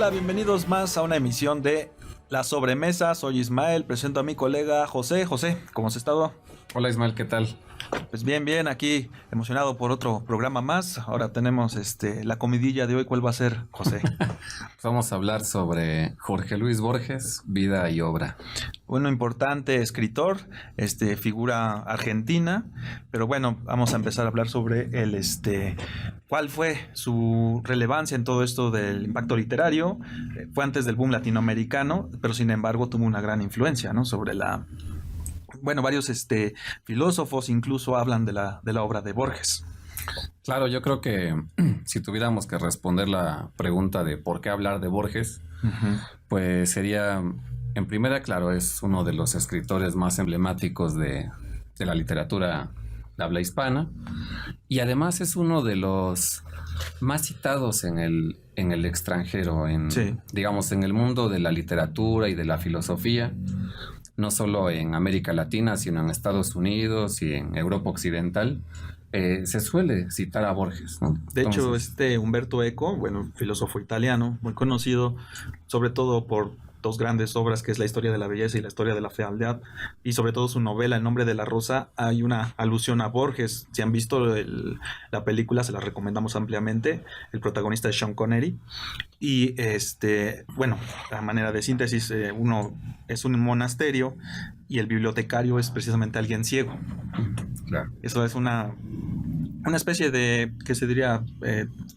Hola, bienvenidos más a una emisión de La Sobremesa. Soy Ismael, presento a mi colega José. José, ¿cómo has estado? Hola Ismael, ¿qué tal? Pues bien, aquí emocionado por otro programa más. Ahora tenemos la comidilla de hoy. ¿Cuál va a ser, José? Vamos a hablar sobre Jorge Luis Borges, vida y obra. Bueno, importante escritor, figura argentina, pero bueno, vamos a empezar a hablar sobre cuál fue su relevancia en todo esto del impacto literario. Fue antes del boom latinoamericano, pero sin embargo tuvo una gran influencia, ¿no? Varios filósofos incluso hablan de la obra de Borges. Claro, yo creo que si tuviéramos que responder la pregunta de por qué hablar de Borges, pues sería, en primera, claro, es uno de los escritores más emblemáticos de la literatura de habla hispana, y además es uno de los más citados en el extranjero, digamos, en el mundo de la literatura y de la filosofía. No solo en América Latina, sino en Estados Unidos y en Europa Occidental, se suele citar a Borges, ¿no? De hecho, Umberto Eco, bueno, filósofo italiano, muy conocido, sobre todo por dos grandes obras, que es La historia de la belleza y La historia de la fealdad, y sobre todo su novela El nombre de la rosa, hay una alusión a Borges. Si han visto la película, se la recomendamos ampliamente. El protagonista es Sean Connery. Y a manera de síntesis, uno es un monasterio y el bibliotecario es precisamente alguien ciego. Claro. Eso es una especie de, ¿qué se diría?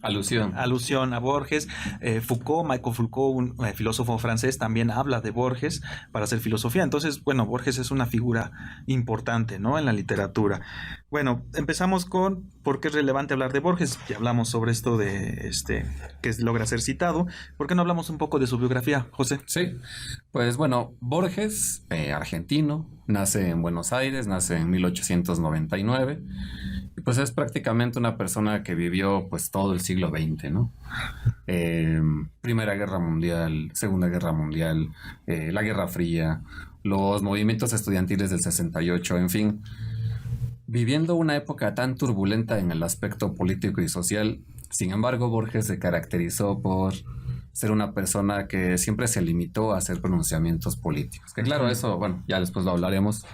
Alusión a Borges. Michael Foucault, un filósofo francés, también habla de Borges para hacer filosofía. Entonces, bueno, Borges es una figura importante, ¿no?, en la literatura. Bueno, empezamos con por qué es relevante hablar de Borges. Ya hablamos sobre esto de que logra ser citado. ¿Por qué no hablamos un poco de su biografía, José? Sí, pues bueno, Borges, argentino, nace en Buenos Aires, nace en 1899. Y pues es prácticamente una persona que vivió pues todo el siglo XX, ¿no? Primera Guerra Mundial, Segunda Guerra Mundial, la Guerra Fría, los movimientos estudiantiles del 68, en fin. Viviendo una época tan turbulenta en el aspecto político y social, sin embargo, Borges se caracterizó por ser una persona que siempre se limitó a hacer pronunciamientos políticos. Que claro, eso, bueno, ya después lo hablaremos,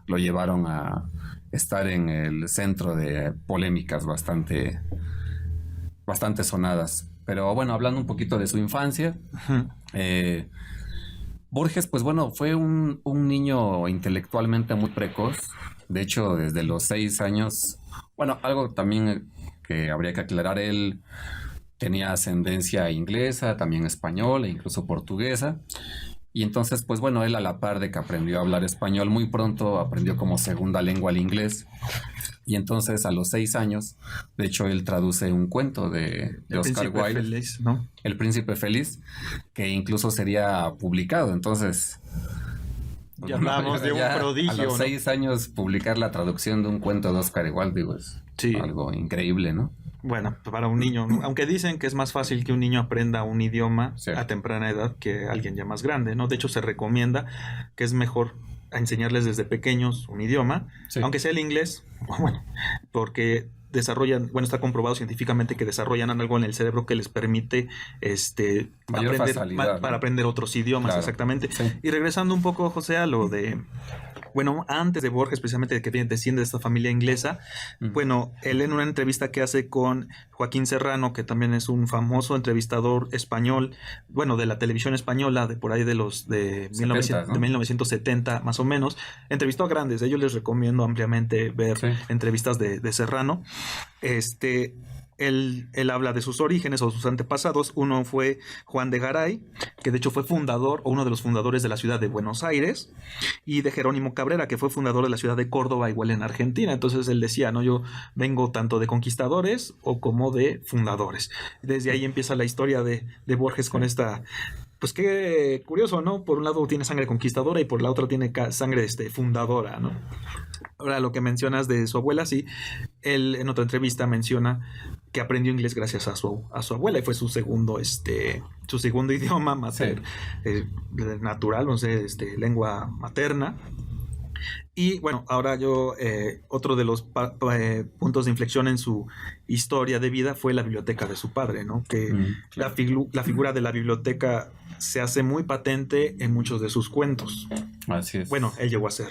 lo llevaron a estar en el centro de polémicas bastante sonadas. Pero bueno, hablando un poquito de su infancia, Borges, pues bueno, fue un niño intelectualmente muy precoz. De hecho, desde los 6 años, bueno, algo también que habría que aclarar, él tenía ascendencia inglesa, también española e incluso portuguesa. Y entonces, pues bueno, él a la par de que aprendió a hablar español, muy pronto aprendió como segunda lengua el inglés. Y entonces a los 6 años, de hecho, él traduce un cuento de Oscar Wilde, Feliz, ¿no? El Príncipe Feliz, que incluso sería publicado. Entonces, ya hablamos de un prodigio. A los 6 años publicar la traducción de un cuento de Oscar Wilde, digo, es algo increíble, ¿no? Bueno, para un niño, ¿no? Aunque dicen que es más fácil que un niño aprenda un idioma a temprana edad que alguien ya más grande, ¿no? De hecho, se recomienda que es mejor enseñarles desde pequeños un idioma, aunque sea el inglés, bueno, porque desarrollan, bueno, está comprobado científicamente que desarrollan algo en el cerebro que les permite aprender otros idiomas, claro. Exactamente. Sí. Y regresando un poco, José, a lo de, bueno, antes de Borges, precisamente, que desciende de esta familia inglesa, bueno, él en una entrevista que hace con Joaquín Serrano, que también es un famoso entrevistador español, bueno, de la televisión española, de por ahí de 1970 más o menos, entrevistó a grandes. Yo les recomiendo ampliamente ver entrevistas de Serrano. Él habla de sus orígenes o sus antepasados. Uno fue Juan de Garay, que de hecho fue fundador o uno de los fundadores de la ciudad de Buenos Aires, y de Jerónimo Cabrera, que fue fundador de la ciudad de Córdoba, igual en Argentina. Entonces él decía, ¿no? Yo vengo tanto de conquistadores o como de fundadores. Desde ahí empieza la historia de Borges con esta... Pues qué curioso, ¿no? Por un lado tiene sangre conquistadora y por la otra tiene sangre fundadora, ¿no? Ahora, lo que mencionas de su abuela, sí, él en otra entrevista menciona que aprendió inglés gracias a su abuela, y fue su segundo idioma natural, no sé, lengua materna. Y bueno, ahora otro de los puntos de inflexión en su historia de vida fue la biblioteca de su padre, ¿no? Que claro. la figura de la biblioteca se hace muy patente en muchos de sus cuentos. Así es. Bueno, él llegó a ser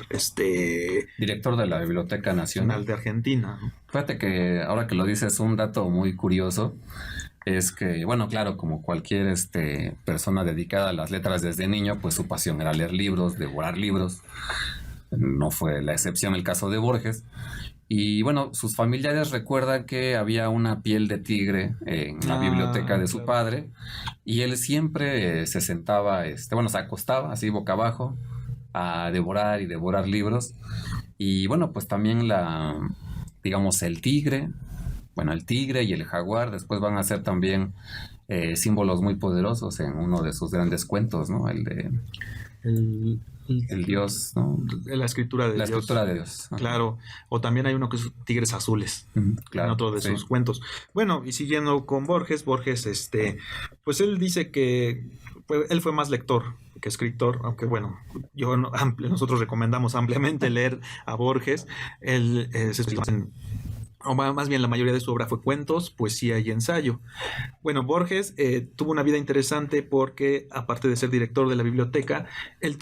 director de la Biblioteca Nacional de Argentina, ¿no? Fíjate que ahora que lo dices, un dato muy curioso es que, bueno, claro, como cualquier persona dedicada a las letras desde niño, pues su pasión era leer libros, devorar libros. No fue la excepción el caso de Borges. Y bueno, sus familiares recuerdan que había una piel de tigre en la biblioteca de su padre, y él siempre se sentaba, se acostaba así boca abajo a devorar y devorar libros. Y bueno, pues también digamos, el tigre y el jaguar después van a ser también símbolos muy poderosos en uno de sus grandes cuentos, ¿no? El dios, ¿no? La escritura de Dios. La escritura de Dios. Ajá. Claro. O también hay uno que es Tigres Azules. Claro, en otro de sus cuentos. Bueno, y siguiendo con Borges, pues él dice que él fue más lector que escritor, aunque bueno, nosotros recomendamos ampliamente leer a Borges. Él se especializa o más bien la mayoría de su obra fue cuentos, poesía y ensayo. Bueno, Borges tuvo una vida interesante porque, aparte de ser director de la biblioteca, él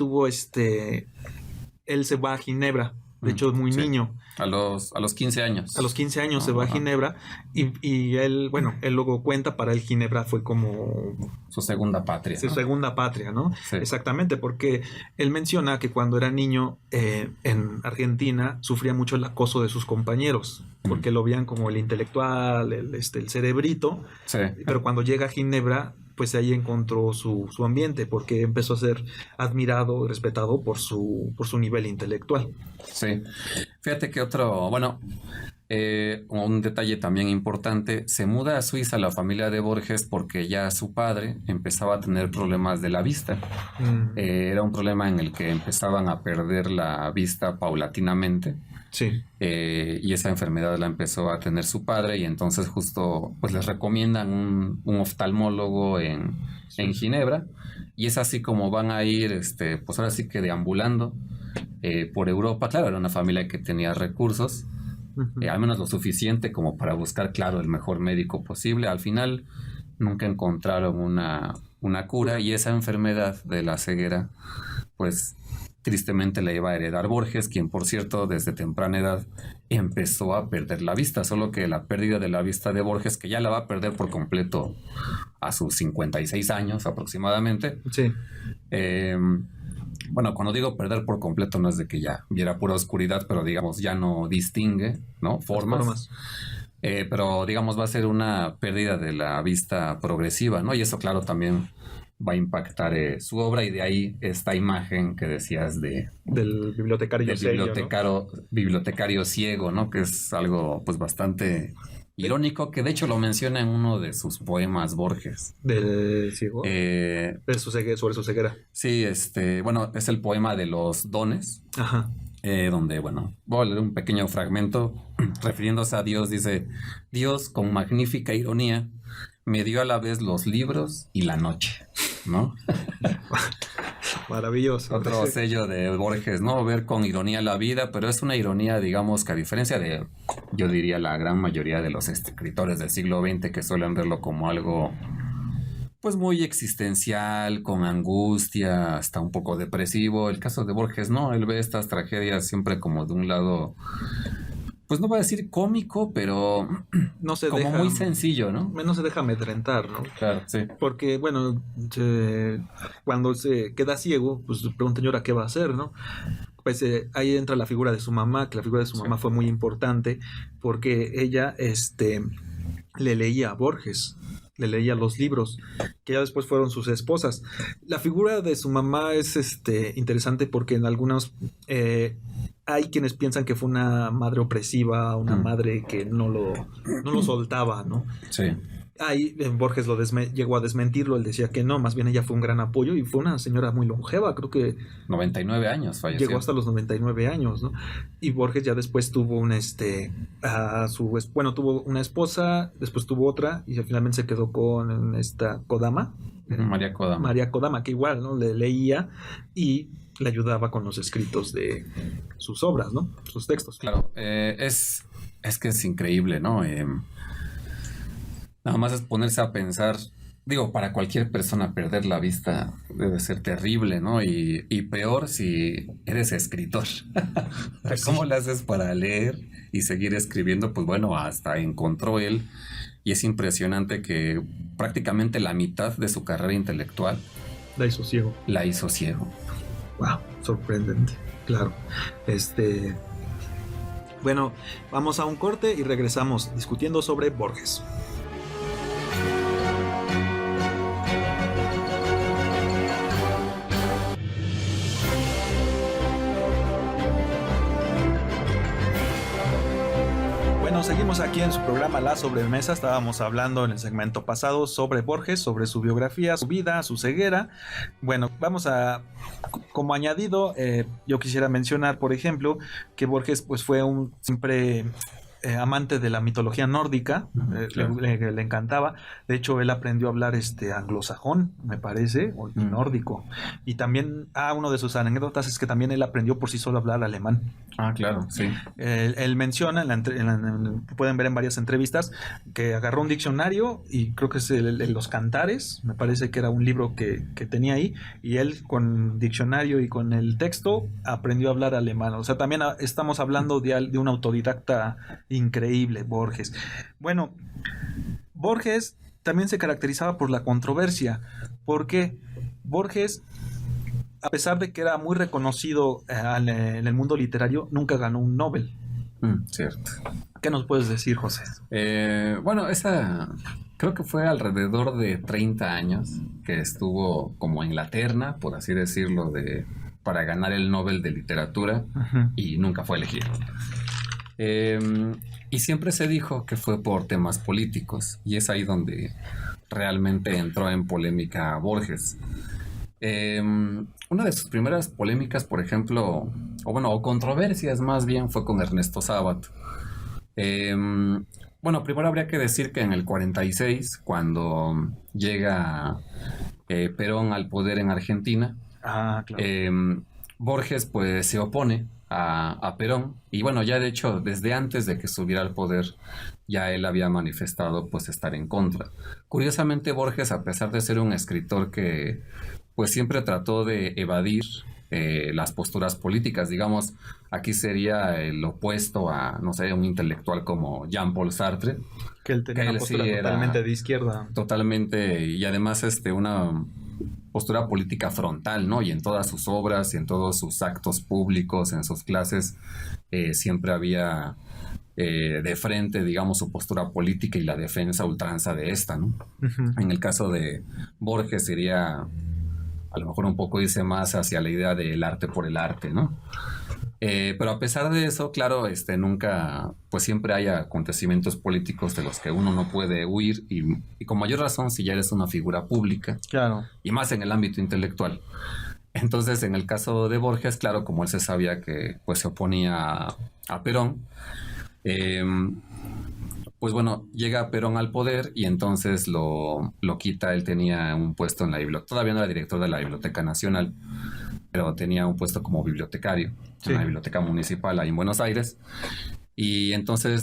se va a Ginebra, de hecho muy niño. A los 15 años. A los 15 años se va a Ginebra y él luego cuenta, para él Ginebra fue como su segunda patria. Su segunda patria, ¿no? Sí. Exactamente, porque él menciona que cuando era niño en Argentina sufría mucho el acoso de sus compañeros, porque lo veían como el intelectual, el cerebrito, sí. Pero cuando llega a Ginebra, pues ahí encontró su ambiente, porque empezó a ser admirado y respetado por su nivel intelectual. Sí. Fíjate que un detalle también importante, se muda a Suiza la familia de Borges porque ya su padre empezaba a tener problemas de la vista. Era un problema en el que empezaban a perder la vista paulatinamente. Sí. Y esa enfermedad la empezó a tener su padre, y entonces justo pues les recomiendan un oftalmólogo en Ginebra, y es así como van a ir pues ahora sí que deambulando por Europa. Claro, era una familia que tenía recursos, al menos lo suficiente como para buscar, claro, el mejor médico posible. Al final nunca encontraron una cura, y esa enfermedad de la ceguera pues tristemente la iba a heredar Borges, quien por cierto desde temprana edad empezó a perder la vista, solo que la pérdida de la vista de Borges, que ya la va a perder por completo a sus 56 años aproximadamente. Sí. Bueno, cuando digo perder por completo no es de que ya viera pura oscuridad, pero digamos ya no distingue, ¿no? Formas. Pero digamos va a ser una pérdida de la vista progresiva, ¿no? Y eso claro también va a impactar su obra, y de ahí esta imagen que decías del bibliotecario ciego, ¿no? Bibliotecario ciego, ¿no? Que es algo pues bastante irónico, que de hecho lo menciona en uno de sus poemas Borges. ¿Del ciego? Sobre su ceguera. Sí, bueno, es el poema de los dones. Ajá. Donde, bueno, voy a leer un pequeño fragmento refiriéndose a Dios. Dice: Dios, con magnífica ironía, me dio a la vez los libros y la noche, ¿no? Maravilloso. Otro sello de Borges, ¿no? Ver con ironía la vida, pero es una ironía, digamos, que a diferencia de, yo diría, la gran mayoría de los escritores del siglo XX, que suelen verlo como algo pues muy existencial, con angustia, hasta un poco depresivo. El caso de Borges no, él ve estas tragedias siempre como de un lado, pues no voy a decir cómico, pero no se como muy sencillo, ¿no? No se deja amedrentar, ¿no? Claro, sí. Porque, bueno, cuando se queda ciego, pues preguntan, ¿y ahora qué va a hacer, no? Pues ahí entra la figura de su mamá, que la figura de su mamá fue muy importante, porque ella le leía a Borges, le leía los libros, que ya después fueron sus esposas. La figura de su mamá es interesante porque en algunos hay quienes piensan que fue una madre opresiva, una madre que no lo soltaba, ¿no? Sí. Ahí Borges llegó a desmentirlo. Él decía que no, más bien ella fue un gran apoyo y fue una señora muy longeva, creo que 99 años falleció. Llegó hasta los 99 años, ¿no? Y Borges ya después tuvo tuvo una esposa, después tuvo otra y finalmente se quedó con esta Kodama. María Kodama. María Kodama, que igual, ¿no? Le leía y le ayudaba con los escritos de sus obras, ¿no? Sus textos. Claro, es que es increíble, ¿no? Nada más es ponerse a pensar, digo, para cualquier persona perder la vista debe ser terrible, ¿no? Y peor si eres escritor. ¿Cómo le haces para leer y seguir escribiendo? Pues bueno, hasta encontró él, y es impresionante que prácticamente la mitad de su carrera intelectual La hizo ciego. la hizo ciego. Wow, sorprendente, claro. Bueno, vamos a un corte y regresamos discutiendo sobre Borges. Bueno, seguimos aquí en su programa La Sobremesa. Estábamos hablando en el segmento pasado sobre Borges, sobre su biografía, su vida, su ceguera. Bueno, vamos a, como añadido, yo quisiera mencionar, por ejemplo, que Borges pues fue un siempre amante de la mitología nórdica, Claro. le encantaba. De hecho, él aprendió a hablar anglosajón, me parece, y nórdico. Y también, una de sus anécdotas es que también él aprendió por sí solo a hablar alemán. Ah, claro, sí. Él menciona, pueden ver en varias entrevistas, que agarró un diccionario y creo que es Los Cantares, me parece que era un libro que tenía ahí, y él con diccionario y con el texto aprendió a hablar alemán. O sea, también estamos hablando de un autodidacta increíble, Borges. Bueno, Borges también se caracterizaba por la controversia, porque Borges, a pesar de que era muy reconocido en el mundo literario, nunca ganó un Nobel. Cierto. ¿Qué nos puedes decir, José? Bueno, esa creo que fue alrededor de 30 años que estuvo como en la terna, por así decirlo, para ganar el Nobel de Literatura, y nunca fue elegido. Y siempre se dijo que fue por temas políticos, y es ahí donde realmente entró en polémica Borges. Una de sus primeras polémicas, por ejemplo, o controversias más bien, fue con Ernesto Sábato. Bueno, primero habría que decir que en el 46, cuando llega Perón al poder en Argentina, Claro. Borges pues se opone a Perón, y bueno, ya de hecho desde antes de que subiera al poder ya él había manifestado pues estar en contra. Curiosamente, Borges, a pesar de ser un escritor que pues siempre trató de evadir las posturas políticas, digamos, aquí sería el opuesto a, no sé, un intelectual como Jean-Paul Sartre, Que él tenía que una él postura sí era totalmente de izquierda. totalmente, y además una postura política frontal, ¿no? Y en todas sus obras y en todos sus actos públicos, en sus clases, siempre había de frente, digamos, su postura política y la defensa a ultranza de esta, ¿no? En el caso de Borges sería a lo mejor un poco irse más hacia la idea del arte por el arte, ¿no? Pero a pesar de eso, claro, nunca, pues siempre hay acontecimientos políticos de los que uno no puede huir, y con mayor razón si ya eres una figura pública, Claro. y más en el ámbito intelectual. Entonces, en el caso de Borges, claro, como él se sabía que pues se oponía a Perón, pues bueno, llega Perón al poder y entonces lo quita. Él tenía un puesto en la biblioteca, todavía no era director de la Biblioteca Nacional, pero tenía un puesto como bibliotecario en la biblioteca municipal ahí en Buenos Aires. Y entonces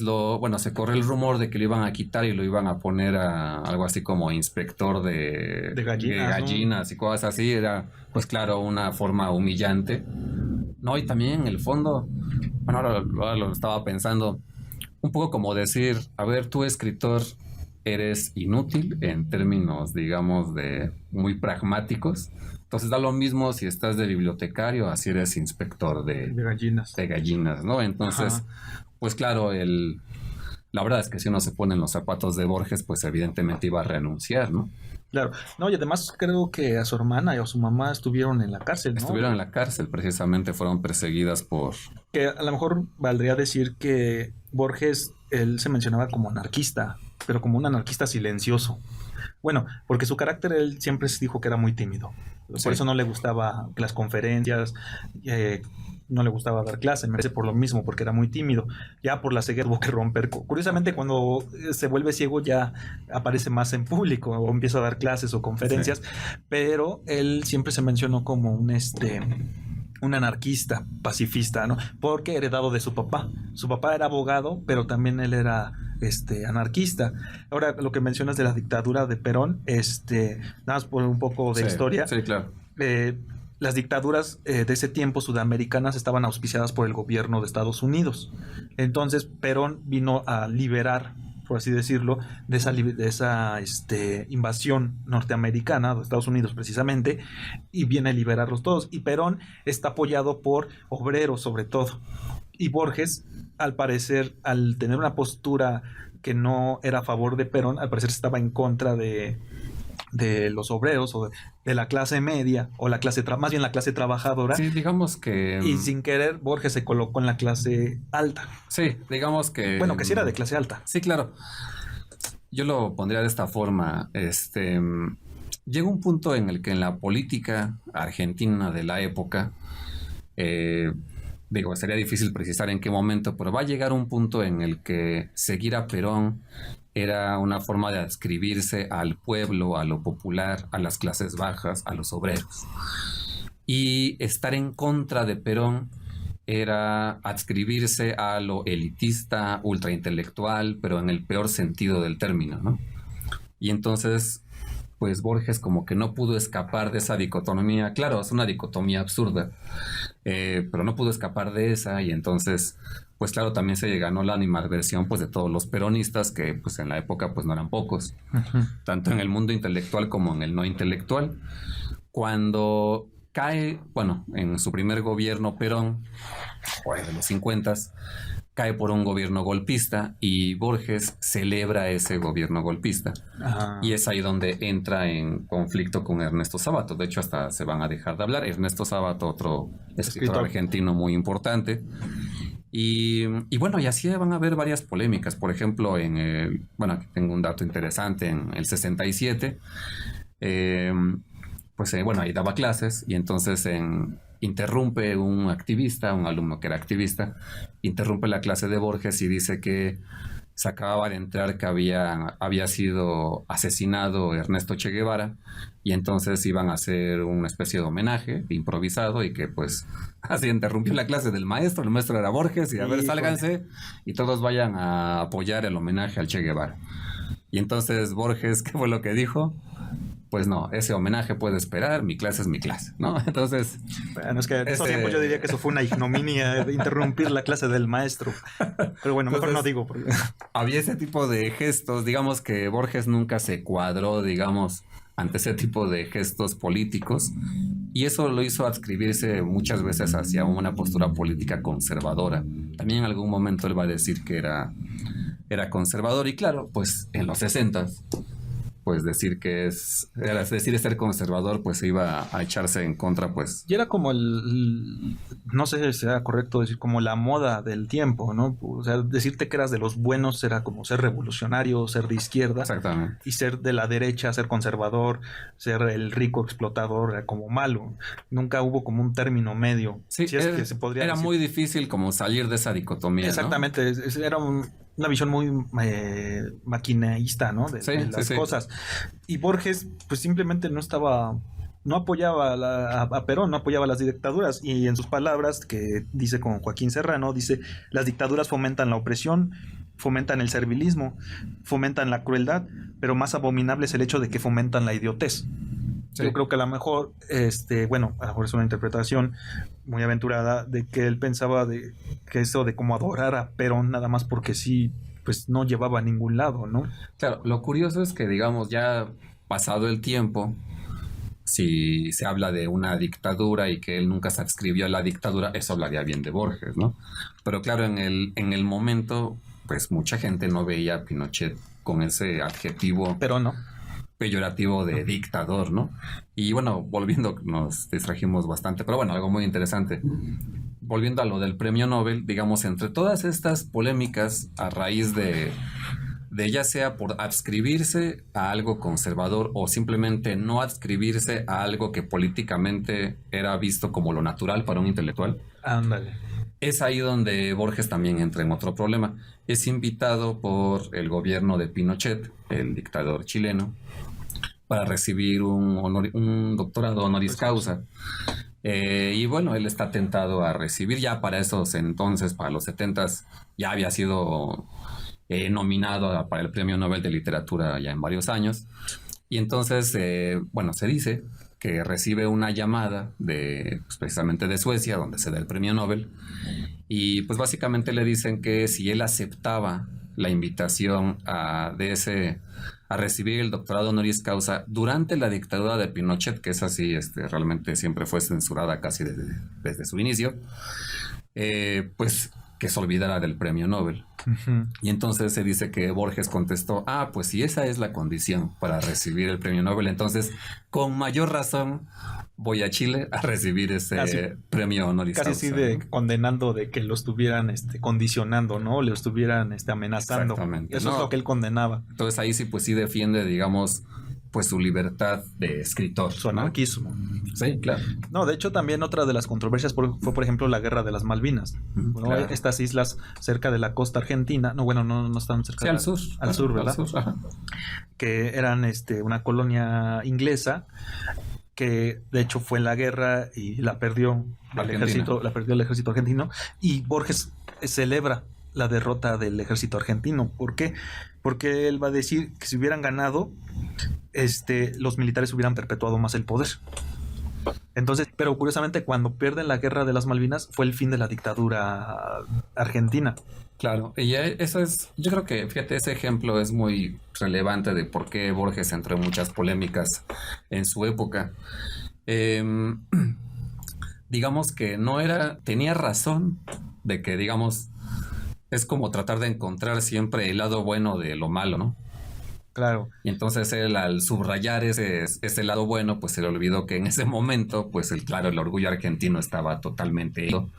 se corre el rumor de que lo iban a quitar y lo iban a poner a algo así como inspector de gallinas, ¿no? Y cosas así. Era, pues claro, una forma humillante. No, y también en el fondo, bueno, ahora lo estaba pensando, un poco como decir, a ver, tú escritor eres inútil en términos, digamos, de muy pragmáticos. Entonces da lo mismo si estás de bibliotecario, así eres inspector de gallinas. De gallinas, ¿no? Entonces, pues claro, la verdad es que si uno se pone en los zapatos de Borges, pues evidentemente iba a renunciar, ¿no? Claro. No, y además creo que a su hermana y a su mamá estuvieron en la cárcel, ¿no? Estuvieron en la cárcel, precisamente fueron perseguidas por... Que a lo mejor valdría decir que Borges, él se mencionaba como anarquista, pero como un anarquista silencioso. Bueno, porque su carácter, él siempre se dijo que era muy tímido. Por eso no le gustaba las conferencias, no le gustaba dar clases, me parece por lo mismo, porque era muy tímido. Ya por la ceguera tuvo que romper. Curiosamente, cuando se vuelve ciego ya aparece más en público o empieza a dar clases o conferencias, pero él siempre se mencionó como un un anarquista, pacifista, ¿no? Porque heredado de su papá. Su papá era abogado, pero también él era anarquista. Ahora, lo que mencionas de la dictadura de Perón, nada más por un poco de historia. Sí, claro. Las dictaduras de ese tiempo sudamericanas estaban auspiciadas por el gobierno de Estados Unidos. Entonces, Perón vino a liberar, por así decirlo, de esa invasión norteamericana de Estados Unidos precisamente, y viene a liberarlos todos. Y Perón está apoyado por obreros sobre todo. Y Borges, al parecer, al tener una postura que no era a favor de Perón, al parecer estaba en contra de los obreros o de la clase media o la clase más bien la clase trabajadora. Sí, digamos que... Y sin querer Borges se colocó en la clase alta. Sí, digamos que... Bueno, que sí era de clase alta. Sí, claro. Yo lo pondría de esta forma. Llega un punto en el que en la política argentina de la época, sería difícil precisar en qué momento, pero va a llegar un punto en el que seguir a Perón era una forma de adscribirse al pueblo, a lo popular, a las clases bajas, a los obreros. Y estar en contra de Perón era adscribirse a lo elitista, ultraintelectual, pero en el peor sentido del término, ¿no? Y entonces, pues Borges como que no pudo escapar de esa dicotomía. Claro, es una dicotomía absurda, pero no pudo escapar de esa, y entonces, pues claro, también se ganó la animadversión pues de todos los peronistas, que pues en la época pues no eran pocos, tanto en el mundo intelectual como en el no intelectual. Cuando cae, en su primer gobierno Perón, de los 50s, cae por un gobierno golpista y Borges celebra ese gobierno golpista. Y es ahí donde entra en conflicto con Ernesto Sábato. De hecho, hasta se van a dejar de hablar. Ernesto Sábato, otro escritor argentino muy importante. Y así van a haber varias polémicas. Por ejemplo, aquí tengo un dato interesante. En el 67, ahí daba clases, y entonces interrumpe un activista, un alumno que era activista, interrumpe la clase de Borges y dice que se acababa de enterar que había sido asesinado Ernesto Che Guevara, y entonces iban a hacer una especie de homenaje improvisado, y que pues así interrumpió la clase del maestro. El maestro era Borges, y a ver, sálganse y todos vayan a apoyar el homenaje al Che Guevara. Y entonces Borges, ¿qué fue lo que dijo? Pues no, ese homenaje puede esperar, mi clase es mi clase, ¿no? Entonces... Bueno, es que en estos tiempos yo diría que eso fue una ignominia de interrumpir la clase del maestro. Pero bueno, mejor no digo. Porque... Había ese tipo de gestos, digamos que Borges nunca se cuadró, ante ese tipo de gestos políticos, y eso lo hizo adscribirse muchas veces hacia una postura política conservadora. También en algún momento él va a decir que era conservador, y claro, pues en los 60s, pues decir ser conservador, pues se iba a echarse en contra, pues. Y era como no sé si sea correcto decir, como la moda del tiempo, ¿no? O sea, decirte que eras de los buenos era como ser revolucionario, ser de izquierda. Exactamente. Y ser de la derecha, ser conservador, ser el rico explotador, era como malo. Nunca hubo como un término medio. Sí, si es que se podría era decir. Muy difícil como salir de esa dicotomía, exactamente, ¿no? Era una visión muy maquineísta, ¿no? De las cosas. Y Borges, pues simplemente no apoyaba a Perón, no apoyaba las dictaduras. Y en sus palabras, que dice con Joaquín Serrano, dice: las dictaduras fomentan la opresión, fomentan el servilismo, fomentan la crueldad, pero más abominable es el hecho de que fomentan la idiotez. Sí. Yo creo que a lo mejor, a lo mejor es una interpretación muy aventurada de que él pensaba que eso de como adorar a Perón nada más porque sí, pues no llevaba a ningún lado, ¿no? Claro, lo curioso es que, digamos, ya pasado el tiempo, si se habla de una dictadura y que él nunca se adscribió a la dictadura, eso hablaría bien de Borges, ¿no? Pero claro, en el momento, pues mucha gente no veía a Pinochet con ese adjetivo. Pero no. Peyorativo de dictador, ¿no? Y volviendo, nos distrajimos bastante, pero algo muy interesante. Volviendo a lo del premio Nobel, digamos, entre todas estas polémicas a raíz de ya sea por adscribirse a algo conservador o simplemente no adscribirse a algo que políticamente era visto como lo natural para un intelectual. Ándale. Es ahí donde Borges también entra en otro problema. Es invitado por el gobierno de Pinochet, el dictador chileno, para recibir un doctorado honoris causa Y bueno, él está tentado a recibir ya para esos entonces, para los 70s, ya había sido nominado para el Premio Nobel de Literatura ya en varios años. Y entonces, bueno, se dice que recibe una llamada de, pues, precisamente de Suecia, donde se da el Premio Nobel. Y pues básicamente le dicen que si él aceptaba la invitación a recibir el doctorado honoris causa durante la dictadura de Pinochet, que es así, realmente siempre fue censurada casi desde su inicio, pues que se olvidara del premio Nobel. Uh-huh. Y entonces se dice que Borges contestó, pues si esa es la condición para recibir el premio Nobel, entonces con mayor razón voy a Chile a recibir ese premio honoris causa. Casi así condenando de que lo estuvieran condicionando, ¿no? Le estuvieran amenazando. Exactamente. Eso es lo que él condenaba. Entonces ahí sí, pues sí defiende, digamos, pues su libertad de escritor. Su anarquismo. ¿No? Sí, claro. No, de hecho también otra de las controversias fue, por ejemplo, la Guerra de las Malvinas. ¿No? Claro. Estas islas cerca de la costa argentina, no están cerca. Sí, al sur. Al sur, ¿verdad? Al sur, ajá. Que eran una colonia inglesa que de hecho fue en la guerra y la perdió el ejército argentino, y Borges celebra la derrota del ejército argentino. ¿Por qué? Porque él va a decir que si hubieran ganado, los militares hubieran perpetuado más el poder. Entonces, pero curiosamente, cuando pierden la Guerra de las Malvinas fue el fin de la dictadura argentina. Claro, y eso es, yo creo que, fíjate, ese ejemplo es muy relevante de por qué Borges entró en muchas polémicas en su época. Digamos que tenía razón de que, digamos, es como tratar de encontrar siempre el lado bueno de lo malo, ¿no? Claro. Y entonces él, al subrayar ese lado bueno, pues se le olvidó que en ese momento, pues el orgullo argentino estaba totalmente herido.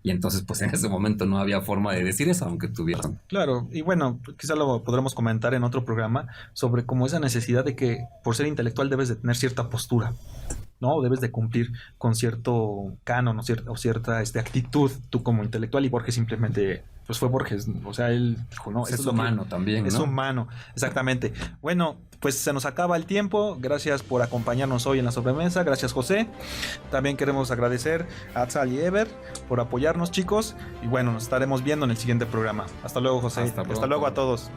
Y entonces, pues en ese momento no había forma de decir eso, aunque tuviera. Claro, y bueno, quizá lo podremos comentar en otro programa sobre cómo esa necesidad de que por ser intelectual debes de tener cierta postura, ¿no? Debes de cumplir con cierto canon o cierta actitud tú como intelectual, y Borges simplemente, pues fue Borges, o sea, él dijo, no, es humano también, ¿no? Es humano, exactamente. Bueno, pues se nos acaba el tiempo. Gracias por acompañarnos hoy en la sobremesa. Gracias, José. También queremos agradecer a Atzal y Ever por apoyarnos, chicos. Y bueno, nos estaremos viendo en el siguiente programa. Hasta luego, José. Hasta luego a todos.